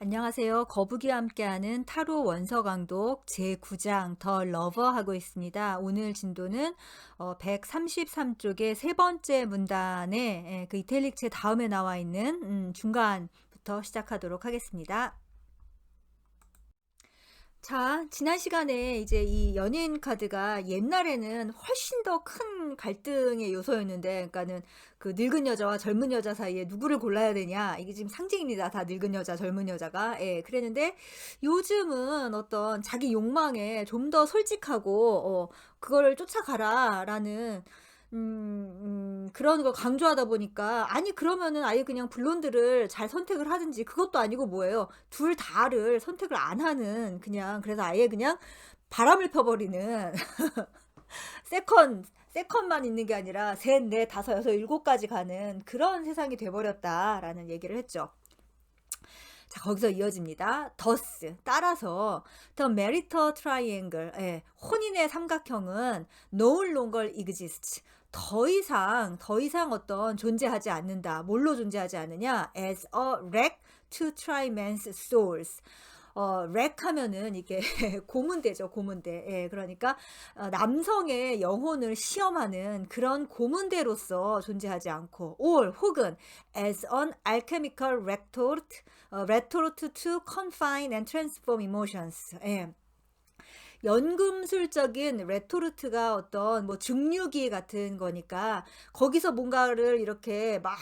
안녕하세요. 거북이와 함께하는 타로 원서 강독 제9장 더 러버 하고 있습니다. 오늘 진도는 133쪽의 세 번째 문단에 그 이탈릭체 다음에 나와 있는 중간부터 시작하도록 하겠습니다. 자, 지난 시간에 이제 이 연예인 카드가 옛날에는 훨씬 더 큰 갈등의 요소였는데, 그러니까는 그 늙은 여자와 젊은 여자 사이에 누구를 골라야 되냐, 이게 지금 상징입니다. 다 늙은 여자, 젊은 여자가. 예, 그랬는데 요즘은 어떤 자기 욕망에 좀 더 솔직하고, 그거를 쫓아가라라는 그런 걸 강조하다 보니까, 아니 그러면은 아예 그냥 블론드를 잘 선택을 하든지, 그것도 아니고 뭐예요, 둘 다를 선택을 안 하는, 그냥 그래서 아예 그냥 바람을 펴버리는 세컨만 있는 게 아니라 셋, 넷, 다섯, 여섯, 일곱까지 가는 그런 세상이 돼버렸다라는 얘기를 했죠. 자, 거기서 이어집니다. thus, 따라서 the marital triangle, 혼인의 삼각형은 no longer exists. 더 이상 어떤 존재하지 않는다. 뭘로 존재하지 않느냐? as a wreck to try men's souls. 렉 하면은 이게 고문대죠, 고문대. 예, 그러니까 남성의 영혼을 시험하는 그런 고문대로서 존재하지 않고, or 혹은 as an alchemical retort to confine and transform emotions. 예. 연금술적인 레토르트가 어떤 뭐 증류기 같은 거니까, 거기서 뭔가를 이렇게 막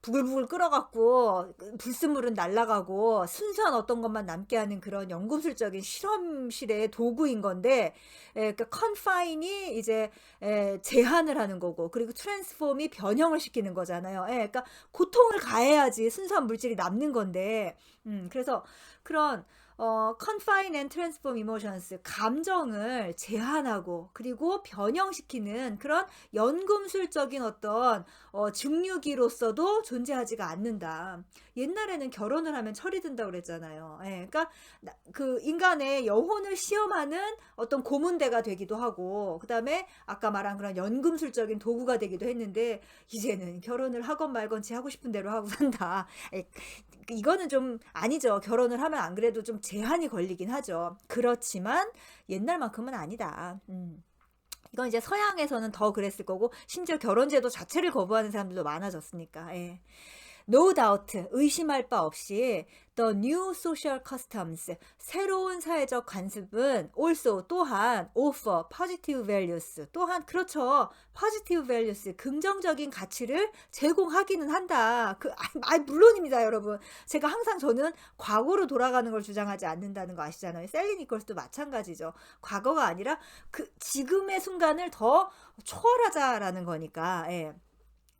부글부글 끓어갖고 불순물은 날아가고 순수한 어떤 것만 남게 하는 그런 연금술적인 실험실의 도구인 건데, 그러니까 컨파인이 이제 제한을 하는 거고, 그리고 트랜스폼이 변형을 시키는 거잖아요. 그러니까 고통을 가해야지 순수한 물질이 남는 건데, 그래서 그런 confine and transform emotions, 감정을 제한하고 그리고 변형시키는 그런 연금술적인 어떤 증류기로서도 존재하지가 않는다. 옛날에는 결혼을 하면 철이 든다고 그랬잖아요. 그러니까 그 인간의 영혼을 시험하는 어떤 고문대가 되기도 하고, 그 다음에 아까 말한 그런 연금술적인 도구가 되기도 했는데, 이제는 결혼을 하건 말건 지 하고 싶은 대로 하고 산다. 이거는 좀 아니죠. 결혼을 하면 안 그래도 좀 제한이 걸리긴 하죠. 그렇지만 옛날만큼은 아니다. 이건 이제 서양에서는 더 그랬을 거고, 심지어 결혼제도 자체를 거부하는 사람들도 많아졌으니까. 예. No doubt, 의심할 바 없이 the new social customs, 새로운 사회적 관습은 also, 또한 offer positive values, 또한 그렇죠, positive values, 긍정적인 가치를 제공하기는 한다. 물론입니다, 여러분. 제가 항상 저는 과거로 돌아가는 걸 주장하지 않는다는 거 아시잖아요. 셀리 니콜스도 마찬가지죠. 과거가 아니라 그 지금의 순간을 더 초월하자라는 거니까. 예.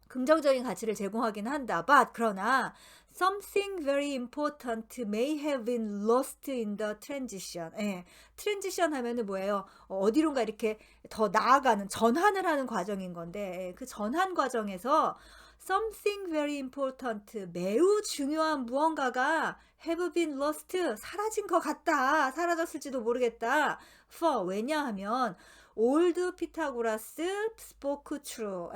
긍정적인 가치를 제공하긴 한다. But 그러나 something very important may have been lost in the transition. 트랜지션 하면은 뭐예요? 어디론가 이렇게 더 나아가는, 전환을 하는 과정인 건데, 그 전환 과정에서 something very important, 매우 중요한 무언가가 have been lost, 사라진 것 같다. 사라졌을지도 모르겠다. For, 왜냐하면 올드 피타고라스 spoke true.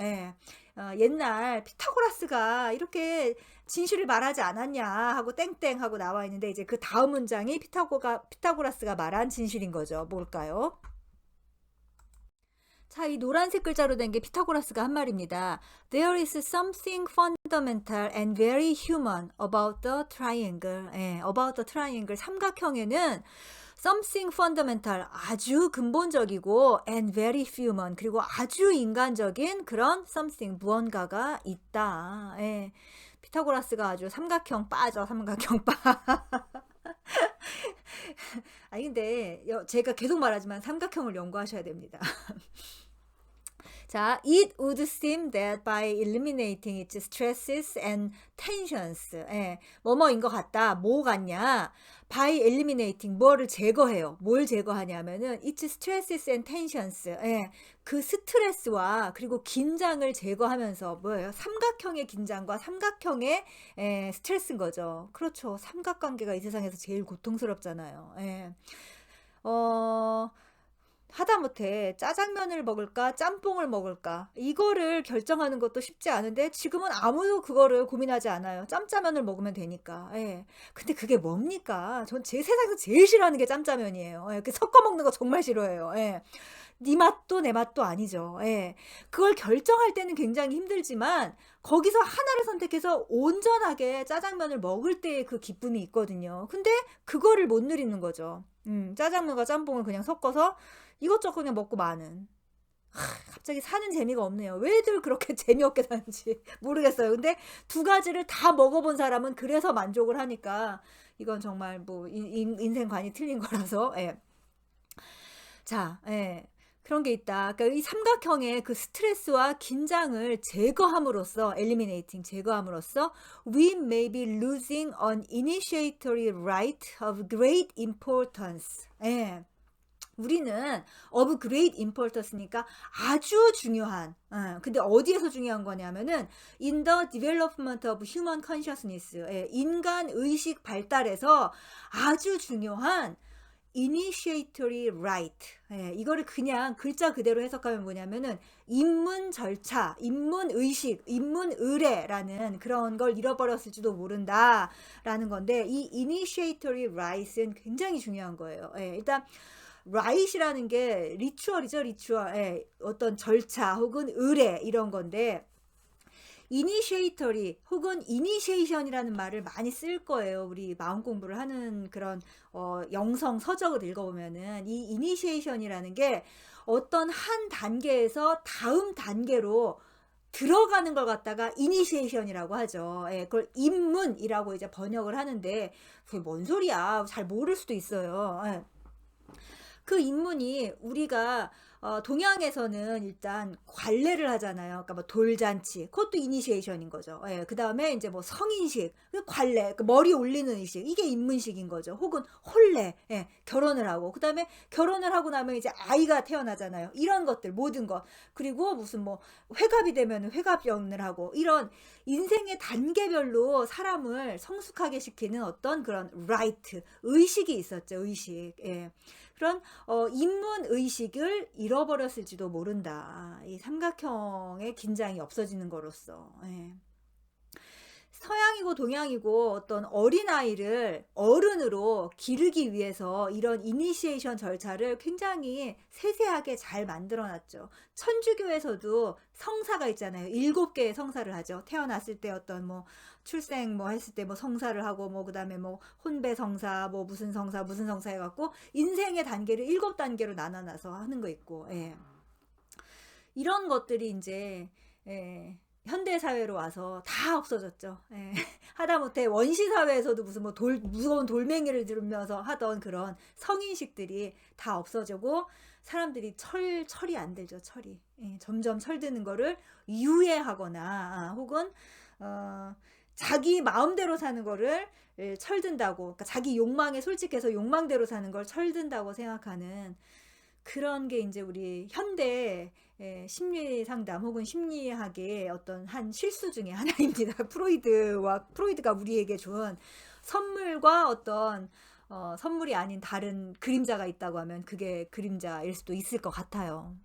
옛날 피타고라스가 이렇게 진실을 말하지 않았냐 하고 땡땡 하고 나와 있는데, 이제 그 다음 문장이 피타고라스가 말한 진실인 거죠. 뭘까요? 자, 이 노란색 글자로 된 게 피타고라스가 한 말입니다. There is something fundamental and very human about the triangle. about the triangle. 삼각형에는 something fundamental, 아주 근본적이고, and very human, 그리고 아주 인간적인 그런 something, 무언가가 있다. 피타고라스가 아주 삼각형 빠져, 삼각형 빠. 아니 근데 제가 계속 말하지만 삼각형을 연구하셔야 됩니다. 자, it would seem that by eliminating its stresses and tensions, 뭐뭐인 것 같다. 뭐 같냐? by eliminating, 뭐를 제거해요. 뭘 제거하냐면은 its stresses and tensions, 그 스트레스와 그리고 긴장을 제거하면서, 뭐예요? 삼각형의 긴장과 삼각형의 스트레스인 거죠. 그렇죠. 삼각관계가 이 세상에서 제일 고통스럽잖아요. 어, 하다못해 짜장면을 먹을까 짬뽕을 먹을까 이거를 결정하는 것도 쉽지 않은데 지금은 아무도 그거를 고민하지 않아요. 짬짜면을 먹으면 되니까. 예. 근데 그게 뭡니까? 전 제 세상에서 제일 싫어하는 게 짬짜면이에요. 예. 그 섞어 먹는 거 정말 싫어해요. 예. 네 맛도 내 맛도 아니죠. 예. 그걸 결정할 때는 굉장히 힘들지만 거기서 하나를 선택해서 온전하게 짜장면을 먹을 때의 그 기쁨이 있거든요. 근데 그거를 못 누리는 거죠. 짜장면과 짬뽕을 그냥 섞어서 이것저것 그냥 먹고 마는. 갑자기 사는 재미가 없네요. 왜들 그렇게 재미없게 사는지 모르겠어요. 근데 두 가지를 다 먹어본 사람은 그래서 만족을 하니까 이건 정말 뭐 인생관이 틀린 거라서. 예. 자, 예. 그런 게 있다. 그러니까 이 삼각형의 그 스트레스와 긴장을 제거함으로써, eliminating, 제거함으로써, we may be losing an initiatory right of great importance. 예. 우리는 of great importance니까 아주 중요한. 근데 어디에서 중요한 거냐면은 in the development of human consciousness. 예, 인간 의식 발달에서 아주 중요한 initiatory right. 예, 이거를 그냥 글자 그대로 해석하면 뭐냐면은 입문 절차, 입문 의식, 입문 의례라는 그런 걸 잃어버렸을지도 모른다라는 건데 이 initiatory right은 굉장히 중요한 거예요. 예, 일단 right이라는 게 리추얼이죠, 리추얼. 예, 어떤 절차 혹은 의례 이런 건데 이니시에이터리 혹은 이니시에이션이라는 말을 많이 쓸 거예요. 우리 마음 공부를 하는 그런 영성 서적을 읽어보면은 이 이니시에이션이라는 게 어떤 한 단계에서 다음 단계로 들어가는 걸 갖다가 이니시에이션이라고 하죠. 예, 그걸 입문이라고 이제 번역을 하는데 그게 뭔 소리야? 잘 모를 수도 있어요. 예. 그 입문이 우리가 동양에서는 일단 관례를 하잖아요. 그러니까 뭐 돌잔치, 그것도 이니시에이션인 거죠. 예, 그 다음에 이제 뭐 성인식, 그 관례, 그 머리 올리는 의식, 이게 입문식인 거죠. 혹은 혼례, 예, 결혼을 하고, 그 다음에 결혼을 하고 나면 이제 아이가 태어나잖아요. 이런 것들, 모든 것. 그리고 무슨 뭐 회갑이 되면 회갑연을 하고, 이런 인생의 단계별로 사람을 성숙하게 시키는 어떤 그런 라이트, 의식이 있었죠. 의식. 예. 그런 입문 의식을 잃어버렸을지도 모른다. 이 삼각형의 긴장이 없어지는 거로서. 예. 서양이고 동양이고 어떤 어린아이를 어른으로 기르기 위해서 이런 이니시에이션 절차를 굉장히 세세하게 잘 만들어 놨죠. 천주교에서도 성사가 있잖아요. 7개의 성사를 하죠. 태어났을 때 어떤 뭐 출생 뭐 했을 때 뭐 성사를 하고 뭐 그다음에 뭐 혼배 성사 뭐 무슨 성사 해 갖고 인생의 단계를 7단계로 나눠 놔서 하는 거 있고. 예. 이런 것들이 이제 예. 현대 사회로 와서 다 없어졌죠. 예. 하다못해 원시 사회에서도 무슨 뭐 무거운 돌멩이를 들으면서 하던 그런 성인식들이 다 없어지고 사람들이 철이 안 들죠. 철이. 예. 점점 철드는 거를 유예하거나 혹은 자기 마음대로 사는 거를 철든다고, 그러니까 자기 욕망에 솔직해서 욕망대로 사는 걸 철든다고 생각하는 그런 게 이제 우리 현대 심리 상담 혹은 심리학의 어떤 한 실수 중에 하나입니다. 프로이드가 우리에게 준 선물과 어떤 선물이 아닌 다른 그림자가 있다고 하면 그게 그림자일 수도 있을 것 같아요.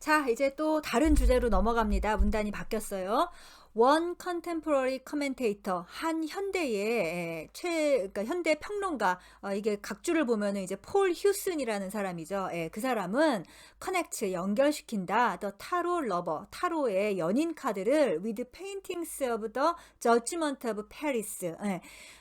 자, 이제 또 다른 주제로 넘어갑니다. 문단이 바뀌었어요. One contemporary commentator, 한 현대의 그러니까 현대 평론가, 이게 각주를 보면은 이제 폴 휴슨이라는 사람이죠. 그 사람은 connect, 연결시킨다. The tarot lover, 타로의 연인 카드를 with paintings of the judgment of Paris.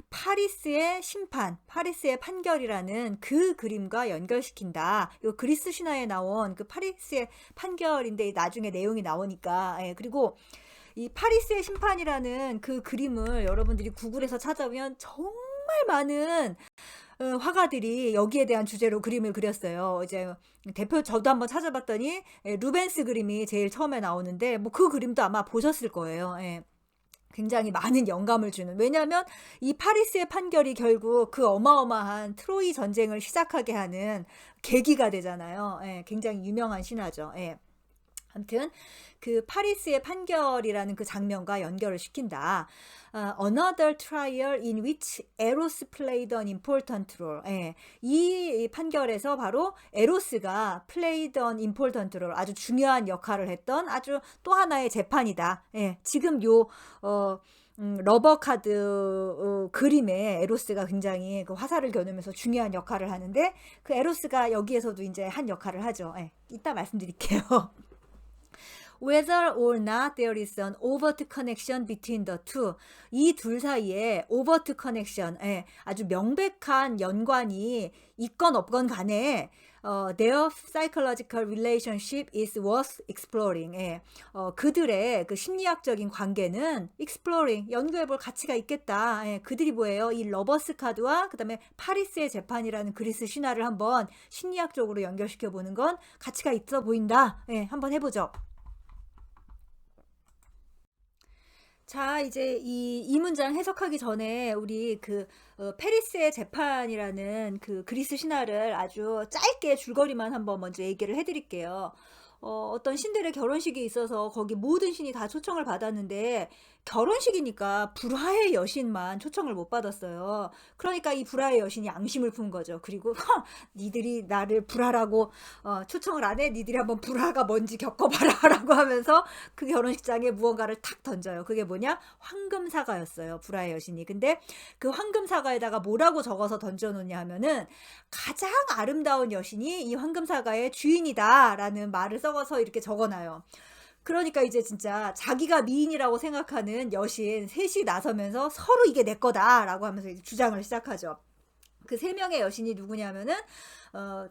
파리스의 심판, 파리스의 판결이라는 그 그림과 연결시킨다. 이 그리스 신화에 나온 그 파리스의 판결인데 나중에 내용이 나오니까. 그리고 이 파리스의 심판이라는 그 그림을 여러분들이 구글에서 찾아보면 정말 많은 화가들이 여기에 대한 주제로 그림을 그렸어요. 이제 저도 한번 찾아봤더니 루벤스 그림이 제일 처음에 나오는데 뭐 그 그림도 아마 보셨을 거예요. 굉장히 많은 영감을 주는. 왜냐하면 이 파리스의 판결이 결국 그 어마어마한 트로이 전쟁을 시작하게 하는 계기가 되잖아요. 굉장히 유명한 신화죠. 아무튼 그 파리스의 판결이라는 그 장면과 연결을 시킨다. Another trial in which Eros played an important role. 예, 이 판결에서 바로 에로스가 played an important role, 아주 중요한 역할을 했던 아주 또 하나의 재판이다. 예, 지금 요 러버 카드 그림에 에로스가 굉장히 그 화살을 겨누면서 중요한 역할을 하는데, 그 에로스가 여기에서도 이제 한 역할을 하죠. 예, 이따 말씀드릴게요. Whether or not there is an overt connection between the two. 이 둘 사이에 overt connection, 예, 아주 명백한 연관이 있건 없건 간에 their psychological relationship is worth exploring. 예, 그들의 그 심리학적인 관계는 exploring, 연구해볼 가치가 있겠다. 예, 그들이 뭐예요? 이 러버스 카드와 그 다음에 파리스의 재판이라는 그리스 신화를 한번 심리학적으로 연결시켜 보는 건 가치가 있어 보인다. 예, 한번 해보죠. 자, 이제 이 문장 해석하기 전에 우리 그 페리스의 재판이라는 그 그리스 신화를 아주 짧게 줄거리만 한번 먼저 얘기를 해드릴게요. 어떤 신들의 결혼식이 있어서 거기 모든 신이 다 초청을 받았는데, 결혼식이니까 불화의 여신만 초청을 못 받았어요. 그러니까 이 불화의 여신이 앙심을 푼 거죠. 그리고 니들이 나를 불화라고 초청을 안 해? 니들이 한번 불화가 뭔지 겪어봐라 라고 하면서 그 결혼식장에 무언가를 탁 던져요. 그게 뭐냐? 황금사과였어요, 불화의 여신이. 근데 그 황금사과에다가 뭐라고 적어서 던져놓냐 하면은, 가장 아름다운 여신이 이 황금사과의 주인이다 라는 말을 썩어서 이렇게 적어놔요. 그러니까 이제 진짜 자기가 미인이라고 생각하는 여신 셋이 나서면서 서로 이게 내 거다 라고 하면서 이제 주장을 시작하죠. 그 세 명의 여신이 누구냐면은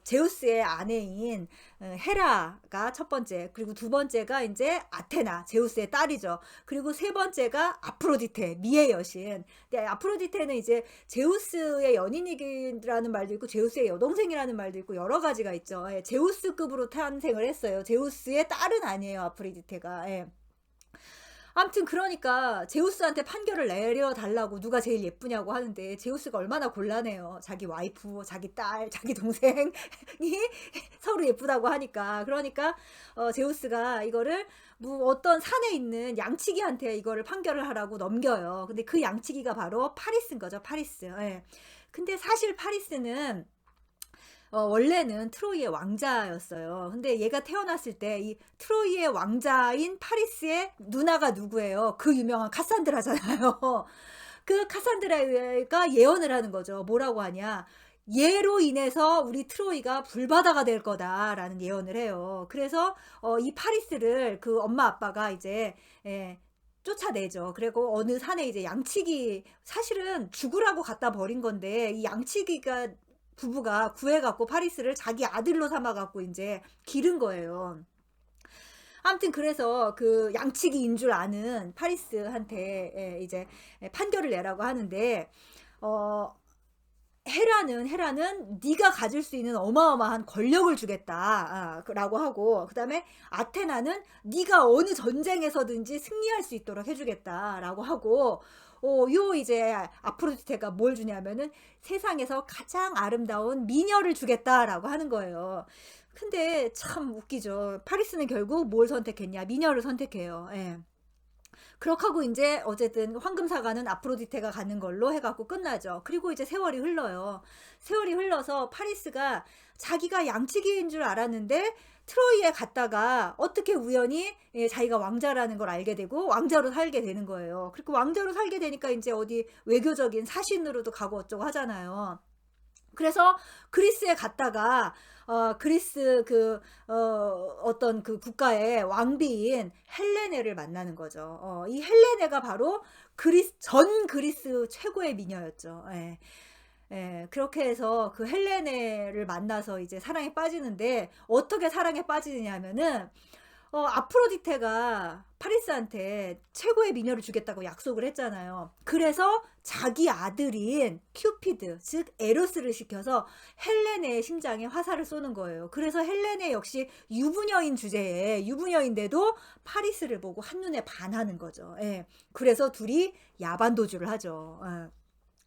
제우스의 아내인 헤라가 첫 번째, 그리고 두 번째가 이제 아테나, 제우스의 딸이죠. 그리고 세 번째가 아프로디테, 미의 여신. 근데 아프로디테는 이제 제우스의 연인이라는 말도 있고 제우스의 여동생이라는 말도 있고 여러 가지가 있죠. 예, 제우스급으로 탄생을 했어요. 제우스의 딸은 아니에요, 아프로디테가. 예. 아무튼 그러니까 제우스한테 판결을 내려달라고 누가 제일 예쁘냐고 하는데, 제우스가 얼마나 곤란해요. 자기 와이프, 자기 딸, 자기 동생이 서로 예쁘다고 하니까. 그러니까 제우스가 이거를 뭐 어떤 산에 있는 양치기한테 이거를 판결을 하라고 넘겨요. 근데 그 양치기가 바로 파리스인 거죠, 파리스. 예. 근데 사실 파리스는 원래는 트로이의 왕자였어요. 근데 얘가 태어났을 때 이 트로이의 왕자인 파리스의 누나가 누구예요? 그 유명한 카산드라잖아요. 그 카산드라가 예언을 하는 거죠. 뭐라고 하냐? 얘로 인해서 우리 트로이가 불바다가 될 거다라는 예언을 해요. 그래서 이 파리스를 그 엄마 아빠가 이제 쫓아내죠. 그리고 어느 산에 이제 양치기, 사실은 죽으라고 갖다 버린 건데, 이 양치기가 부부가 구해갖고 파리스를 자기 아들로 삼아갖고 이제 기른 거예요. 아무튼 그래서 그 양치기인 줄 아는 파리스한테 이제 판결을 내라고 하는데, 헤라는 네가 가질 수 있는 어마어마한 권력을 주겠다 라고 하고, 그 다음에 아테나는 네가 어느 전쟁에서든지 승리할 수 있도록 해주겠다 라고 하고, 요 이제 아프로디테가 뭘 주냐면은 세상에서 가장 아름다운 미녀를 주겠다라고 하는 거예요. 근데 참 웃기죠. 파리스는 결국 뭘 선택했냐? 미녀를 선택해요. 예. 그렇게 하고 이제 어쨌든 황금사과는 아프로디테가 가는 걸로 해갖고 끝나죠. 그리고 이제 세월이 흘러요. 세월이 흘러서 파리스가 자기가 양치기인 줄 알았는데 트로이에 갔다가 어떻게 우연히 자기가 왕자라는 걸 알게 되고 왕자로 살게 되는 거예요. 그리고 왕자로 살게 되니까 이제 어디 외교적인 사신으로도 가고 어쩌고 하잖아요. 그래서 그리스에 갔다가 그리스 어떤 그 국가의 왕비인 헬레네를 만나는 거죠. 이 헬레네가 바로 전 그리스 최고의 미녀였죠. 예. 예, 그렇게 해서 그 헬레네를 만나서 이제 사랑에 빠지는데, 어떻게 사랑에 빠지느냐 하면은 아프로디테가 파리스한테 최고의 미녀를 주겠다고 약속을 했잖아요. 그래서 자기 아들인 큐피드, 즉 에로스를 시켜서 헬레네의 심장에 화살을 쏘는 거예요. 그래서 헬레네 역시 유부녀인 주제에, 유부녀인데도 파리스를 보고 한눈에 반하는 거죠. 예. 그래서 둘이 야반도주를 하죠. 예.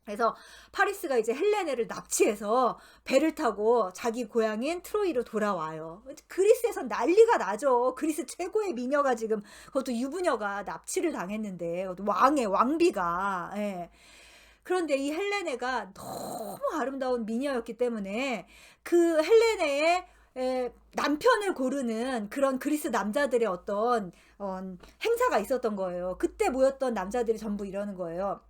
그래서 파리스가 이제 헬레네를 납치해서 배를 타고 자기 고향인 트로이로 돌아와요. 그리스에서 난리가 나죠. 그리스 최고의 미녀가 지금, 그것도 유부녀가 납치를 당했는데, 왕비가. 예. 그런데 이 헬레네가 너무 아름다운 미녀였기 때문에 그 헬레네의 남편을 고르는 그런 그리스 남자들의 어떤 행사가 있었던 거예요. 그때 모였던 남자들이 전부 이러는 거예요.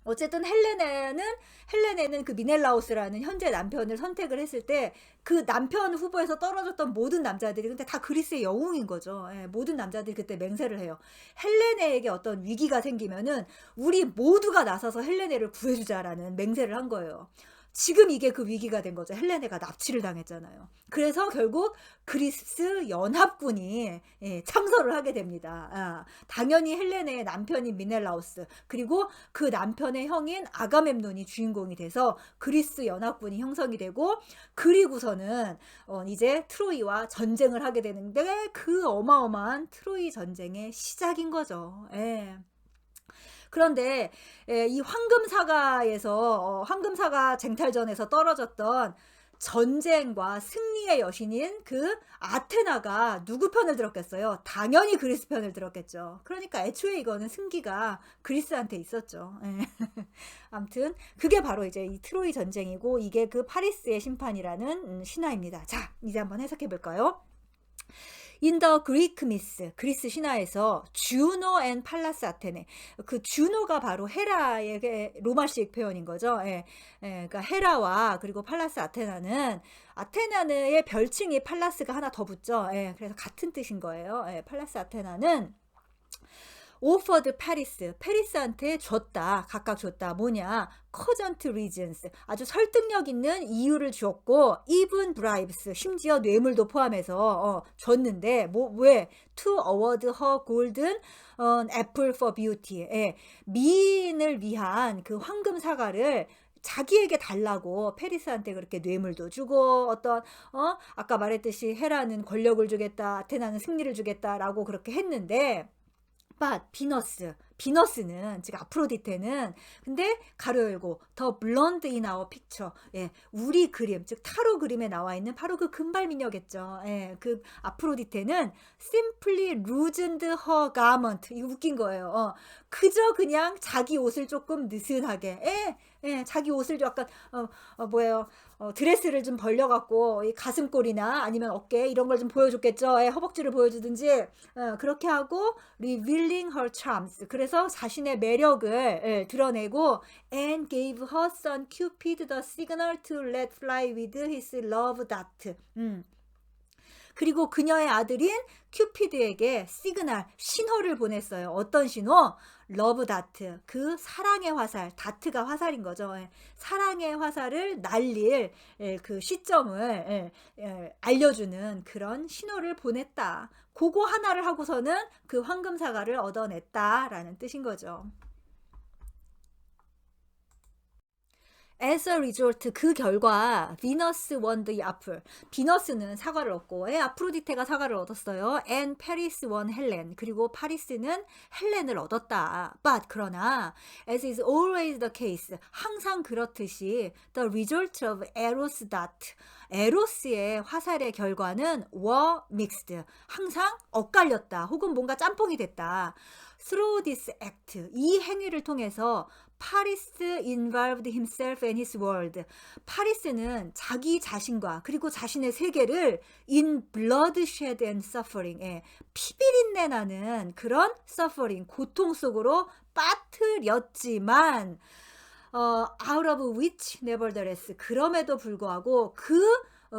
어쨌든 헬레네는 그 미넬라우스라는 현재 남편을 선택을 했을 때 그 남편 후보에서 떨어졌던 모든 남자들이 근데 다 그리스의 영웅인 거죠. 예, 모든 남자들이 그때 맹세를 해요. 헬레네에게 어떤 위기가 생기면은 우리 모두가 나서서 헬레네를 구해주자라는 맹세를 한 거예요. 지금 이게 그 위기가 된 거죠. 헬레네가 납치를 당했잖아요. 그래서 결국 그리스 연합군이 창설을 하게 됩니다. 당연히 헬레네의 남편인 미넬라우스 그리고 그 남편의 형인 아가멤논이 주인공이 돼서 그리스 연합군이 형성이 되고 그리고서는 이제 트로이와 전쟁을 하게 되는데 그 어마어마한 트로이 전쟁의 시작인 거죠. 예. 그런데 이 황금사가에서 황금사가 쟁탈전에서 떨어졌던 전쟁과 승리의 여신인 그 아테나가 누구 편을 들었겠어요? 당연히 그리스 편을 들었겠죠. 그러니까 애초에 이거는 승기가 그리스한테 있었죠. 예. 아무튼 그게 바로 이제 이 트로이 전쟁이고 이게 그 파리스의 심판이라는 신화입니다. 자, 이제 한번 해석해 볼까요? In the Greek myth, 그리스 신화에서 주노 앤 팔라스 아테네, 그 주노가 바로 헤라의 로마식 표현인 거죠. 그러니까 헤라와 그리고 팔라스 아테나의 별칭이 팔라스가 하나 더 붙죠. 그래서 같은 뜻인 거예요. 팔라스 아테나는 offered 페리스한테 줬다. 각각 줬다. 뭐냐? cogent reasons. 아주 설득력 있는 이유를 주었고 even bribes. 심지어 뇌물도 포함해서 줬는데 왜? to award her golden apple for beauty. 미인을 위한 그 황금 사과를 자기에게 달라고 페리스한테 그렇게 뇌물도 주고 아까 말했듯이 헤라는 권력을 주겠다. 아테나는 승리를 주겠다라고 그렇게 했는데 but 비너스는 즉 아프로디테는 근데 가로 열고 더 blonde in our picture 우리 그림 즉 타로 그림에 나와 있는 바로 그 금발 미녀겠죠. 그 아프로디테는 simply loosened her garment 이거 웃긴 거예요. 그저 그냥 자기 옷을 조금 느슨하게 자기 옷을 약간 드레스를 좀 벌려갖고 이 가슴골이나 아니면 어깨 이런 걸 좀 보여줬겠죠. 허벅지를 보여주든지 그렇게 하고 revealing her charms 그래서 자신의 매력을 드러내고 and gave her son Cupid the signal to let fly with his love dart. 그리고 그녀의 아들인 큐피드에게 시그널, 신호를 보냈어요. 어떤 신호? 러브 다트, 그 사랑의 화살, 다트가 화살인 거죠. 사랑의 화살을 날릴 그 시점을 알려주는 그런 신호를 보냈다. 그거 하나를 하고서는 그 황금사과를 얻어냈다라는 뜻인 거죠. As a result, 그 결과 Venus won the apple. 비너스는 사과를 얻고 아프로디테가 사과를 얻었어요. And Paris won Helen. 그리고 파리스는 헬렌을 얻었다. But 그러나 as is always the case, 항상 그렇듯이 the result of Eros dart. 에로스의 화살의 결과는 were mixed. 항상 엇갈렸다. 혹은 뭔가 짬뽕이 됐다. Through this act, 이 행위를 통해서 파리스 involved himself and his world. 파리스는 자기 자신과 그리고 자신의 세계를 in bloodshed and suffering. 피비린내 나는 그런 suffering, 고통 속으로 빠뜨렸지만 out of which nevertheless 그럼에도 불구하고 그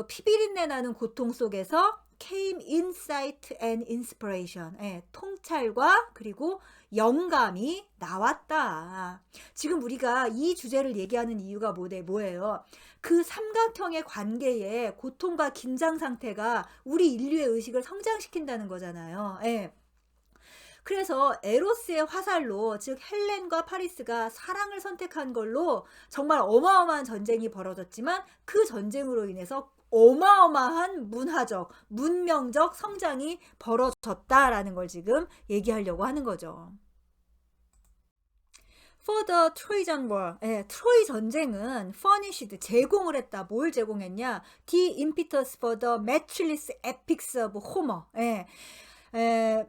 피비린내 나는 고통 속에서 came insight and inspiration. 통찰과 그리고 영감이 나왔다. 지금 우리가 이 주제를 얘기하는 이유가 뭐예요? 그 삼각형의 관계에 고통과 긴장 상태가 우리 인류의 의식을 성장시킨다는 거잖아요. 그래서 에로스의 화살로 즉 헬렌과 파리스가 사랑을 선택한 걸로 정말 어마어마한 전쟁이 벌어졌지만 그 전쟁으로 인해서 어마어마한 문화적, 문명적 성장이 벌어졌다라는 걸 지금 얘기하려고 하는 거죠. For the Trojan War. 예, 트로이 전쟁은 furnished 제공을 했다. 뭘 제공했냐? The impetus for the matchless epics of Homer. 예. 에,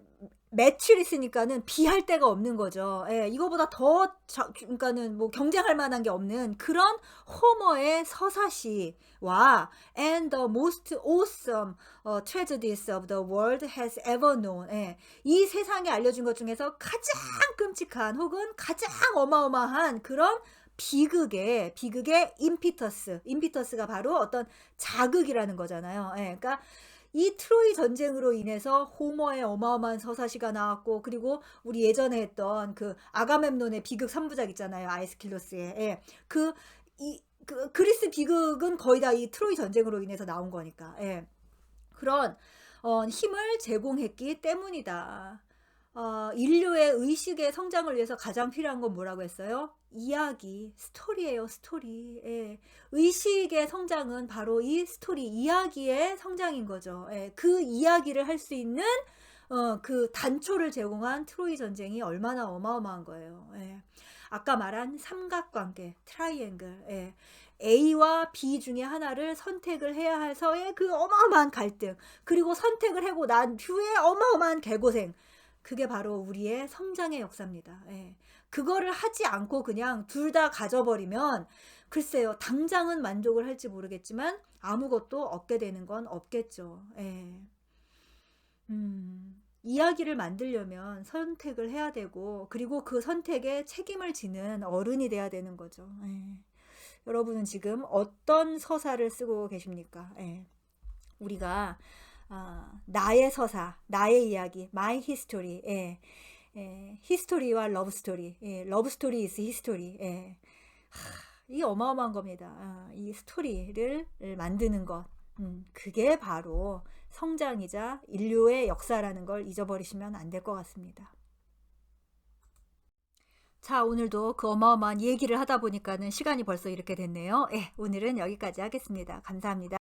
매출있으니까는 비할 데가 없는 거죠. 예, 이거보다 더 그러니까는 뭐 경쟁할 만한 게 없는 그런 호머의 서사시와 and the most awesome tragedies of the world has ever known. 예, 이 세상에 알려진 것 중에서 가장 끔찍한 혹은 가장 어마어마한 그런 비극의 임피터스가 바로 어떤 자극이라는 거잖아요. 예, 그러니까 이 트로이 전쟁으로 인해서 호머의 어마어마한 서사시가 나왔고, 그리고 우리 예전에 했던 그 아가멤논의 비극 3부작 있잖아요. 아이스킬로스의. 예. 그 그리스 비극은 거의 다 이 트로이 전쟁으로 인해서 나온 거니까. 예. 그런 힘을 제공했기 때문이다. 인류의 의식의 성장을 위해서 가장 필요한 건 뭐라고 했어요? 이야기, 스토리예요, 스토리. 예. 의식의 성장은 바로 이 스토리, 이야기의 성장인 거죠. 예. 그 이야기를 할 수 있는 그 단초를 제공한 트로이 전쟁이 얼마나 어마어마한 거예요. 예. 아까 말한 삼각관계, 트라이앵글. 예. A와 B 중에 하나를 선택을 해야 해서의 그 어마어마한 갈등, 그리고 선택을 하고 난 후에 어마어마한 개고생. 그게 바로 우리의 성장의 역사입니다. 예. 그거를 하지 않고 그냥 둘 다 가져버리면 글쎄요, 당장은 만족을 할지 모르겠지만 아무것도 얻게 되는 건 없겠죠. 예. 이야기를 만들려면 선택을 해야 되고, 그리고 그 선택에 책임을 지는 어른이 돼야 되는 거죠. 예. 여러분은 지금 어떤 서사를 쓰고 계십니까? 예. 우리가 나의 서사, 나의 이야기, my history. 예. 예. 히스토리와 러브 스토리. 예. 러브 스토리 is history. 예. 이게 어마어마한 겁니다. 이 스토리를 만드는 것. 그게 바로 성장이자 인류의 역사라는 걸 잊어버리시면 안 될 것 같습니다. 자, 오늘도 그 어마어마한 얘기를 하다 보니까는 시간이 벌써 이렇게 됐네요. 예, 오늘은 여기까지 하겠습니다. 감사합니다.